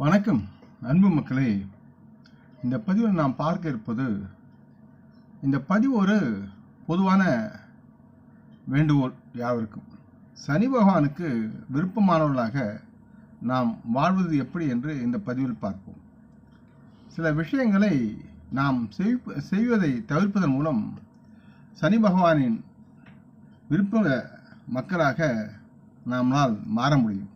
வணக்கம் அன்பு மக்களே. இந்த பதிவில் நாம் பார்க்க இருப்பது, இந்த பதிவு ஒரு பொதுவான வேண்டுகோள் யாவருக்கும். சனி பகவானுக்கு விருப்பமானவர்களாக நாம் வாழ்வது எப்படி என்று இந்த பதிவில் பார்ப்போம். சில விஷயங்களை நாம் செய்வதை தவிர்ப்பதன் மூலம் சனி பகவானின் விருப்ப மக்களாக நம்மால் மாற முடியும்.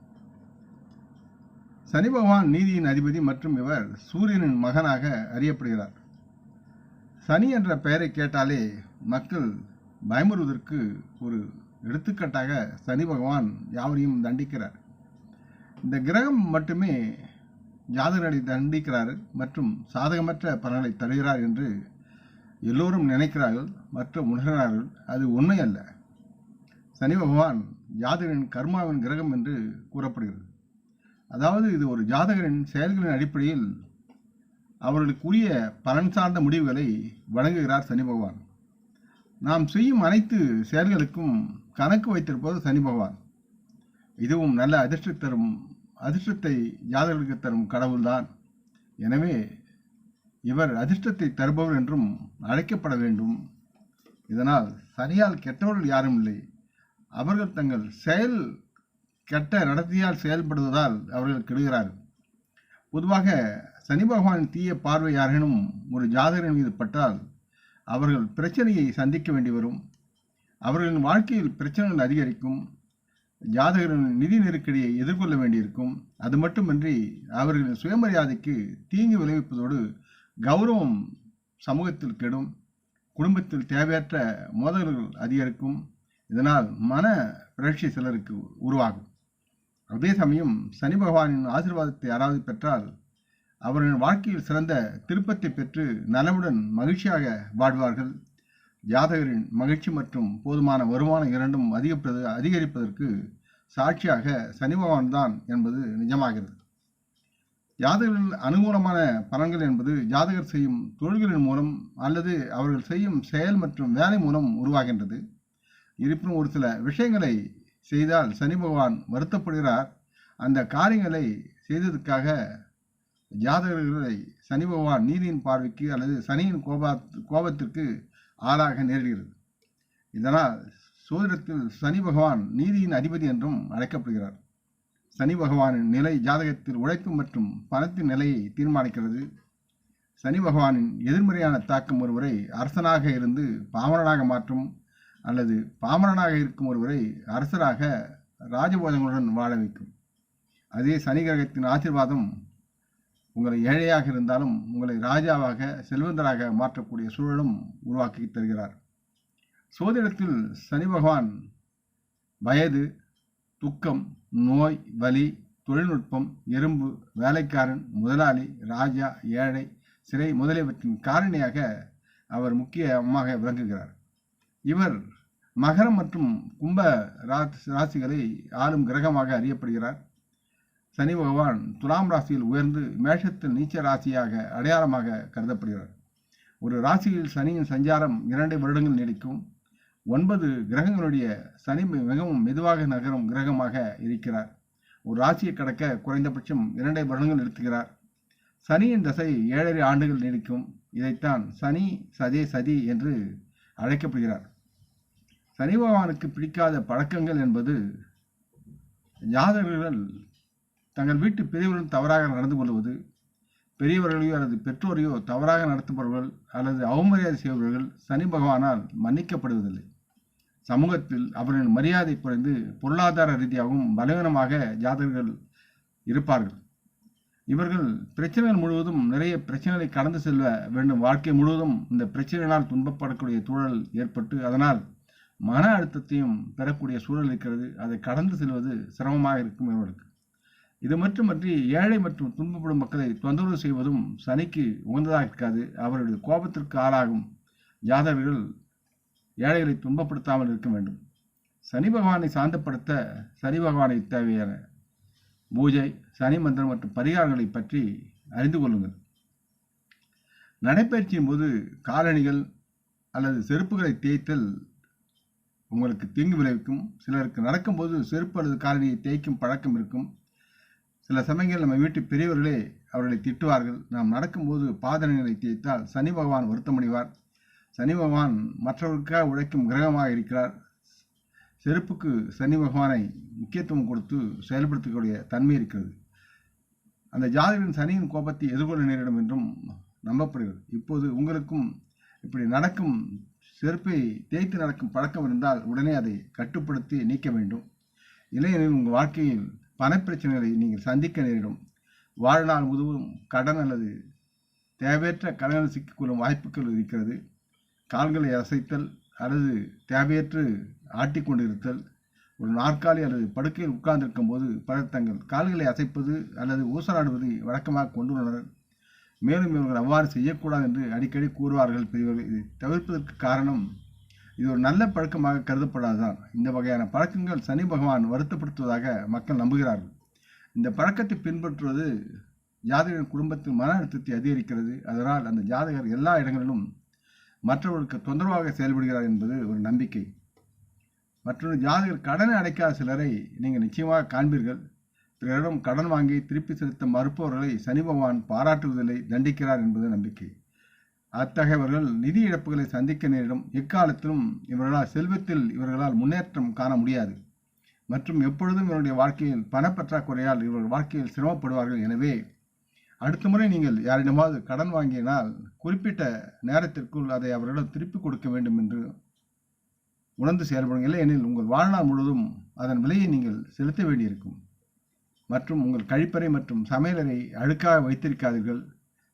சனி பகவான் நீதியின் அதிபதி மற்றும் இவர் சூரியனின் மகனாக அறியப்படுகிறார். சனி என்ற பெயரை கேட்டாலே மக்கள் பயமுறுவதற்கு ஒரு எடுத்துக்காட்டாக சனி பகவான் யாவரையும் தண்டிக்கிறார். இந்த கிரகம் மட்டுமே ஜாதகர்களை தண்டிக்கிறார் மற்றும் சாதகமற்ற பலன்களை தருகிறார் என்று எல்லோரும் நினைக்கிறார்கள் மற்றும் உணர்கிறார்கள். அது உண்மை அல்ல. சனி பகவான் ஜாதகரின் கர்மாவின் கிரகம் என்று கூறப்படுகிறது. அதாவது இது ஒரு ஜாதகரின் செயல்களின் அடிப்படையில் அவர்களுக்குரிய பலன் சார்ந்த முடிவுகளை வழங்குகிறார் சனி பகவான். நாம் செய்யும் அனைத்து செயல்களுக்கும் கணக்கு வைத்திருப்பது சனி பகவான். இதுவும் நல்ல அதிர்ஷ்டத்தை ஜாதகர்களுக்கு தரும் கடவுள்தான். எனவே இவர் அதிர்ஷ்டத்தை தருபவர் என்றும் அழைக்கப்பட வேண்டும். இதனால் சனியால் கெட்டவர்கள் யாரும் இல்லை. அவர்கள் தங்கள் கெட்ட நடத்தையால் செயல்படுவதால் அவர்கள் கெடுகிறார்கள். பொதுவாக சனி பகவானின் தீய பார்வை யாரேனும் ஒரு ஜாதகரின் மீது பட்டால் அவர்கள் பிரச்சனையை சந்திக்க வேண்டி வரும். அவர்களின் வாழ்க்கையில் பிரச்சனைகள் அதிகரிக்கும். ஜாதகரின் நிதி நெருக்கடியை எதிர்கொள்ள வேண்டியிருக்கும். அது மட்டுமின்றி அவர்களின் சுயமரியாதைக்கு தீங்கு விளைவிப்பதோடு கௌரவம் சமூகத்தில் கெடும். குடும்பத்தில் தேவையற்ற மோதல்கள் அதிகரிக்கும். இதனால் மன பிறழ்ச்சி சிலருக்கு உருவாகும். அதே சமயம் சனி பகவானின் ஆசீர்வாதத்தை யாராவது பெற்றால் அவர்களின் வாழ்க்கையில் சிறந்த திருப்பத்தை பெற்று நலமுடன் மகிழ்ச்சியாக வாழ்வார்கள். ஜாதகரின் மகிழ்ச்சி மற்றும் போதுமான வருமானம் இரண்டும் அதிகரிப்பதற்கு சாட்சியாக சனி பகவான் தான் என்பது நிஜமாகிறது. ஜாதகர்கள் அனுகூலமான பலன்கள் என்பது ஜாதகர் செய்யும் தொழில்களின் மூலம் அல்லது அவர்கள் செய்யும் செயல் மற்றும் வேலை மூலம் உருவாகின்றது. இருப்பினும் ஒரு சில விஷயங்களை செய்தால் சனி பகவான் வருத்தப்படுகிறார். அந்த காரியங்களை செய்ததற்காக ஜாதகர்களை சனி பகவான் நீதியின் பார்வைக்கு அல்லது சனியின் கோபத்திற்கு ஆளாக நேரிடுகிறது. இதனால் சோதிடத்தில் சனி பகவான் நீதியின் அதிபதி என்றும் அழைக்கப்படுகிறார். சனி பகவானின் நிலை ஜாதகத்தில் உழைப்பு மற்றும் பணத்தின் நிலையை தீர்மானிக்கிறது. சனி பகவானின் எதிர்மறையான தாக்கம் ஒருவரை அரசனாக இருந்து பாமரனாக மாற்றும் அல்லது பாமரனாக இருக்கும் ஒருவரை அரசராக ராஜபோஜங்களுடன் வாழ வைக்கும். அதே சனி கிரகத்தின் ஆசீர்வாதம் உங்களை ஏழையாக இருந்தாலும் உங்களை ராஜாவாக செல்வந்தராக மாற்றக்கூடிய சூழலும் உருவாக்கி தருகிறார். சோதிடத்தில் சனி பகவான் வயது, துக்கம், நோய், வலி, தொழில்நுட்பம், எறும்பு, வேலைக்காரன், முதலாளி, ராஜா, ஏழை, சிறை முதலியவற்றின் காரணியாக அவர் முக்கியமாக விளங்குகிறார். இவர் மகரம் மற்றும் கும்ப ராசிகளை ஆளும் கிரகமாக அறியப்படுகிறார். சனி பகவான் துலாம் ராசியில் உயர்ந்து மேஷத்தில் நீச்ச ராசியாக அடையாளமாக கருதப்படுகிறார். ஒரு ராசியில் சனியின் சஞ்சாரம் 2 வருடங்கள் நீடிக்கும். 9 கிரகங்களுடைய சனி மிகவும் மெதுவாக நகரும் கிரகமாக இருக்கிறார். ஒரு ராசியை கடக்க குறைந்தபட்சம் 2 வருடங்கள் நிறுத்துகிறார். சனியின் தசை 7.5 ஆண்டுகள் நீடிக்கும். இதைத்தான் சனி சதி என்று அழைக்கப்படுகிறார். சனி பகவானுக்கு பிடிக்காத பழக்கங்கள் என்பது ஜாதகர்கள் தங்கள் வீட்டு பெரியவர்களும் தவறாக நடந்து கொள்வது, பெரியவர்களையோ அல்லது பெற்றோரையோ தவறாக நடத்துபவர்கள் அல்லது அவமரியாதை செய்பவர்கள் சனி பகவானால் மன்னிக்கப்படுவதில்லை. சமூகத்தில் அவர்களின் மரியாதை குறைந்து பொருளாதார ரீதியாகவும் பலவீனமாக ஜாதகர்கள் இருப்பார்கள். இவர்கள் பிரச்சனைகள் முழுவதும் நிறைய பிரச்சனைகளை கடந்து செல்ல வேண்டும். வாழ்க்கை முழுவதும் இந்த பிரச்சனைகளால் துன்பப்படக்கூடிய சூழல் ஏற்பட்டு அதனால் மன அழுத்தத்தையும் பெறக்கூடிய சூழல் இருக்கிறது. அதை கடந்து செல்வது சிரமமாக இருக்கும் இவர்களுக்கு. இது மட்டுமன்றி ஏழை மற்றும் துன்பப்படும் மக்களை தொந்தரவு செய்வதும் சனிக்கு உகந்ததாக இருக்காது. அவருடைய கோபத்திற்கு ஆளாகும் ஜாதகர்கள் ஏழைகளை துன்பப்படுத்தாமல் இருக்க வேண்டும். சனி பகவானை சாந்தப்படுத்த சனி பகவானை தேவையான பூஜை, சனி மந்திரம் மற்றும் பரிகாரங்களை பற்றி அறிந்து கொள்ளுங்கள். நடைபயிற்சியின் போது காலணிகள் அல்லது செருப்புகளை தேய்த்தல் உங்களுக்கு தீங்கு விளைவிக்கும். சிலருக்கு நடக்கும்போது செருப்பு அல்லது காலணியை தேய்க்கும் பழக்கம் இருக்கும். சில சமயங்கள் நம்ம வீட்டு பெரியவர்களே அவர்களை திட்டுவார்கள். நாம் நடக்கும்போது பாதணிகளை தேய்த்தால் சனி பகவான் வருத்தமடைவார். சனி பகவான் மற்றவர்களுக்காக உழைக்கும் கிரகமாக இருக்கிறார். செருப்புக்கு சனி பகவானை முக்கியத்துவம் கொடுத்து செயல்படுத்தக்கூடிய தன்மை இருக்கிறது. அந்த ஜாதகரின் சனியின் கோபத்தை எதிர்கொள்ள நேரிடும் என்றும் நம்பப்படுகிறது. இப்போது உங்களுக்கும் இப்படி நடக்கும் செருப்பை தேய்த்து நடக்கும் பழக்கம் இருந்தால் உடனே அதை கட்டுப்படுத்தி நீக்க வேண்டும். இல்லையெனில் உங்கள் வாழ்க்கையில் பணப்பிரச்சனைகளை நீங்கள் சந்திக்க நேரிடும். வாழ்நாள் முழுவதும் கடன் அல்லது தேவையற்ற கடனில் சிக்கிக்கொள்ளும் வாய்ப்புகள் இருக்கிறது. கால்களை அசைத்தல் அல்லது தேவையற்று ஆட்டிக்கொண்டிருத்தல், ஒரு நாற்காலி அல்லது படுக்கையில் உட்கார்ந்திருக்கும் போது பலர் தங்கள் கால்களை அசைப்பது அல்லது ஊசலாடுவதை வழக்கமாக கொண்டுள்ளனர். மேலும் இவர்கள் அவ்வாறு செய்யக்கூடாது என்று அடிக்கடி கூறுவார்கள் பெரியவர்கள். இதை தவிர்ப்பதற்கு காரணம் இது ஒரு நல்ல பழக்கமாக கருதப்படாதுதான். இந்த வகையான பழக்கங்கள் சனி பகவான் வருத்தப்படுத்துவதாக மக்கள் நம்புகிறார்கள். இந்த பழக்கத்தை பின்பற்றுவது ஜாதகரின் குடும்பத்தில் மன அழுத்தத்தை அதிகரிக்கிறது. அதனால் அந்த ஜாதகர் எல்லா இடங்களிலும் மற்றவர்களுக்கு தொந்தரவாக செயல்படுகிறார் என்பது ஒரு நம்பிக்கை. மற்றொரு ஜாதகர் கடனை அடைக்காத சிலரை நீங்கள் நிச்சயமாக காண்பீர்கள். பிறரிடம் கடன் வாங்கி திருப்பி செலுத்த மறுப்பவர்களை சனி பகவான் பாராட்டுவதில்லை, தண்டிக்கிறார் என்பது நம்பிக்கை. அத்தகையவர்கள் நிதி இழப்புகளை சந்திக்க நேரிடும். எக்காலத்திலும் இவர்களால் செல்வத்தில் இவர்களால் முன்னேற்றம் காண முடியாது மற்றும் எப்பொழுதும் இவருடைய வாழ்க்கையில் பணப்பற்றாக்குறையால் இவர்கள் வாழ்க்கையில் சிரமப்படுவார்கள். எனவே அடுத்த முறை நீங்கள் யாரிடமாவது கடன் வாங்கினால் குறிப்பிட்ட நேரத்திற்குள் அதை அவரிடம் திருப்பி கொடுக்க வேண்டும் என்று உணர்ந்து செயல்படுங்கள். இல்லையெனில் உங்கள் வாழ்நாள் முழுவதும் அதன் விலையை நீங்கள் செலுத்த வேண்டியிருக்கும். மற்றும் உங்கள் கழிப்பறை மற்றும் சமையலறை அழுக்காக வைத்திருக்காதீர்கள்.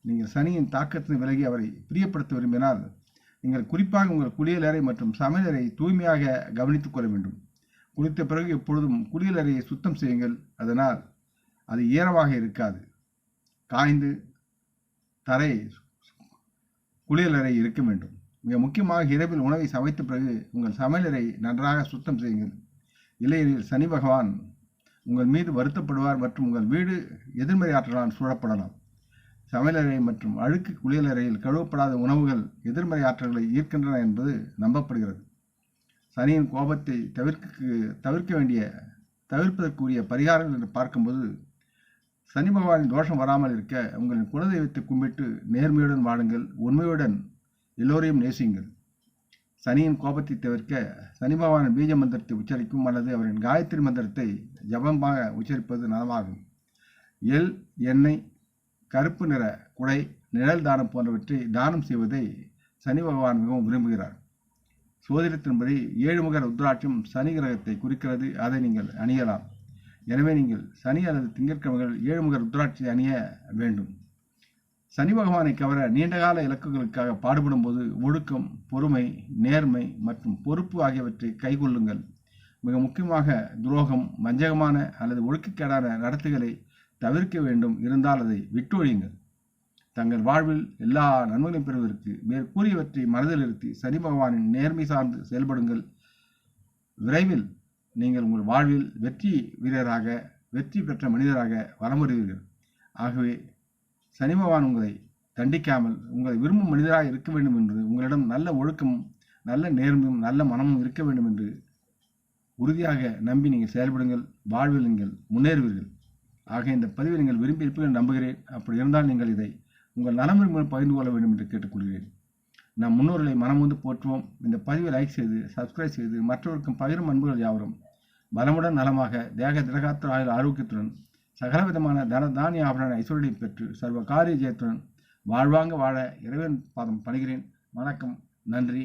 நீங்கள் சனியின் தாக்கத்தின் விலகி அவரை பிரியப்படுத்த விரும்பினால் நீங்கள் குறிப்பாக உங்கள் குளியலறை மற்றும் சமையலறை தூய்மையாக கவனித்துக் கொள்ள வேண்டும். குளித்த பிறகு எப்பொழுதும் குளியலறையை சுத்தம் செய்யுங்கள். அதனால் அது ஈரமாக இருக்காது. காய்ந்து தரை குளியலறை இருக்க வேண்டும். மிக முக்கியமாக இரவில் உணவை சமைத்த பிறகு உங்கள் சமையலறை நன்றாக சுத்தம் செய்யுங்கள். இல்லையெனில் சனி பகவான் உங்கள் மீது வருத்தப்படுவார் மற்றும் உங்கள் வீடு எதிர்மறை ஆற்றலால் சூழப்படலாம். சமையலறை மற்றும் அழுக்கு குளியலறையில் கழுவப்படாத உணவுகள் எதிர்மறை ஆற்றல்களை ஈர்க்கின்றன என்பது நம்பப்படுகிறது. சனியின் கோபத்தை தவிர்ப்பதற்குரிய பரிகாரங்கள் என்று பார்க்கும்போது சனி பகவானின் தோஷம் வராமல் இருக்க உங்களின் குலதெய்வத்தை கும்பிட்டு நேர்மையுடன் வாழுங்கள். உண்மையுடன் எல்லோரையும் நேசியுங்கள். சனியின் கோபத்தை தவிர்க்க சனி பகவானின் பீஜ மந்திரத்தை உச்சரிக்கும் அல்லது அவரின் காயத்ரி மந்திரத்தை ஜபமாக உச்சரிப்பது நலமாகும். எள், எண்ணெய், கருப்பு நிற குடை, நிழல் தானம் போன்றவற்றை தானம் செய்வதை சனி பகவான் மிகவும் விரும்புகிறார். சோதிடத்தின்படி 7 முக ருத்ராட்சம் சனி கிரகத்தை குறிக்கிறது. அதை நீங்கள் அணியலாம். எனவே நீங்கள் சனி அல்லது திங்கட்கிழமைகள் 7 முக ருத்ராட்சத்தை அணிய வேண்டும். சனி பகவானை கவர நீண்டகால இலக்குகளுக்காக பாடுபடும் போது ஒழுக்கம், பொறுமை, நேர்மை மற்றும் பொறுப்பு ஆகியவற்றை கைக்கொள்ளுங்கள். மிக முக்கியமாக துரோகம், வஞ்சகமான அல்லது ஒழுக்கக்கேடான நடத்தைகளை தவிர்க்க வேண்டும். இருந்தால் அதை விட்டொழியுங்கள். தங்கள் வாழ்வில் எல்லா நன்மைகளையும் பெறுவதற்கு மேற்கூறியவற்றை மனதில் இருத்தி சனி பகவானின் நேர்மை சார்ந்து செயல்படுங்கள். விரைவில் நீங்கள் உங்கள் வாழ்வில் வெற்றி வீரராக, வெற்றி பெற்ற மனிதராக வலம் வருவீர்கள். ஆகவே சனி பகவான் உங்களை தண்டிக்காமல் உங்களை விரும்பும் மனிதராக இருக்க வேண்டும் என்று, உங்களிடம் நல்ல ஒழுக்கமும் நல்ல நேர்மையும் நல்ல மனமும் இருக்க வேண்டும் என்று உறுதியாக நம்பி நீங்கள் செயல்படுங்கள். வாழ்வில் நீங்கள் முன்னேறுவீர்கள். ஆக இந்த பதிவை நீங்கள் விரும்பி இருப்பீர்கள் நம்புகிறேன். அப்படி இருந்தால் நீங்கள் இதை உங்கள் நலமுறை மூலம் பகிர்ந்து கொள்ள வேண்டும் என்று கேட்டுக்கொள்கிறேன். நம் முன்னோர்களை மனமுந்து போற்றுவோம். இந்த பதிவை லைக் செய்து சப்ஸ்கிரைப் செய்து மற்றவருக்கும் பகிரும் அன்புகள் யாவரும் பலமுடன் நலமாக தேக திரகாத்திர ஆயுள் ஆரோக்கியத்துடன் சகலவிதமான தன தானிய ஆபரண ஐஸ்வர்யம் பெற்று சர்வ காரிய ஜெயத்துடன் வாழ்வாங்க வாழ இறைவன் பாதம் பணிகிறேன். வணக்கம். நன்றி.